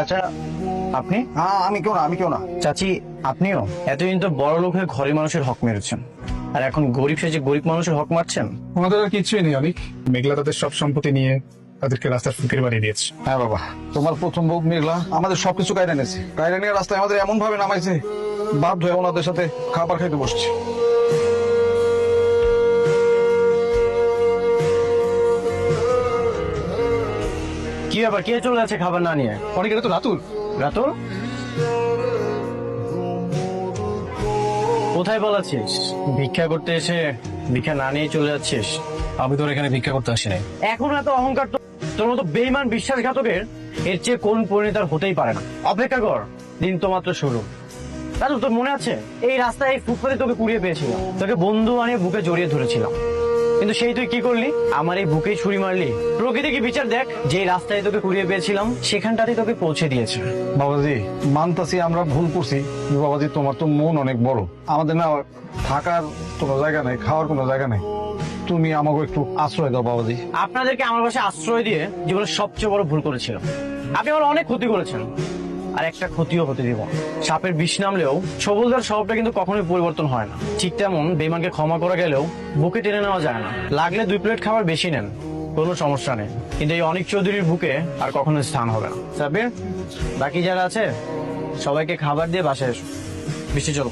চাচা, আপনি? হ্যাঁ, আমি কেউ না। চাচি, আপনিও? এতদিন তো বড় লোক হয়ে ঘরের মানুষের হক মেরেছেন, আর এখন গরিব সেজে গরিব মানুষের হক মারছেন। ওনাদের আর কিছুই নেই অনেক। মেঘলা তাদের সব সম্পত্তি নিয়ে তাদেরকে রাস্তার ফকির বানিয়ে দিয়েছে। হ্যাঁ বাবা, তোমার প্রথম বউ মেঘলা আমাদের সবকিছু কায়রা নিয়েছে। কায়রা নিয়ে রাস্তায় আমাদের এমন ভাবে নামাইছে, বাধ্য হয়ে ওনাদের সাথে খাবার খাইতে বসছে। কি ব্যাপার, কে চলে যাচ্ছে খাবার না নিয়ে? অনেক, এটা তো রাতুল। রাতুল কোথায় বলাছিস? ভিক্ষা করতে এসে ভিক্ষা না নিয়ে চলে যাচ্ছিস? আমি তোর এখানে ভিক্ষা করতে আসি নাই। এখন এত অহংকার তোর মতো বেইমান বিশ্বাসঘাতকের এর চেয়ে কোন পরিণতার হতেই পারে না। অপেক্ষা কর, দিন তো মাত্র শুরু। দাদু, তোর মনে আছে এই রাস্তায় এই ফুটপাতে তোকে কুড়িয়ে পেয়েছিলাম, তোকে বন্ধু বানিয়ে বুকে জড়িয়ে ধরেছিলাম, কিন্তু সেই তুই কি করলি? আমার এই বুকেই ছুরি মারলি। প্রকৃতি কি বিচার দেখ, যে রাস্তায় তোকে কুড়িয়ে পেয়েছিলাম সেখানটাতে তোকে পৌঁছে দিয়েছে। বাবাজি, মানতাছি আমরা ভুল করছি। বাবাজি, তোমার তো মন অনেক বড়। আমাদের না থাকার কোনো জায়গা নেই, খাওয়ার কোনো জায়গা নেই। তুমি আমাকে একটু আশ্রয় দাও বাবাজি। আপনাদেরকে আমার বাসায় আশ্রয় দিয়ে জীবনের সবচেয়ে বড় ভুল করেছিলাম। আপনি আমার অনেক ক্ষতি করেছেন, আর একটা ক্ষতিও হতে দিব। সাপের বিষ নামলেও সবুজদার স্বভাবটা কিন্তু কখনোই পরিবর্তন হয় না। ঠিক তেমন বেঈমানকে ক্ষমা করা গেলেও বুকে টেনে নেওয়া যায় না। লাগলে 2 প্লেট খাবার বেশি নেন, কোনো সমস্যা নেই, কিন্তু এই অনিক চৌধুরীর বুকে আর কখনো স্থান হবে না। সাবির, বাকি যারা আছে সবাইকে খাবার দিয়ে বাসায় এসো। বৃষ্টি, চলো।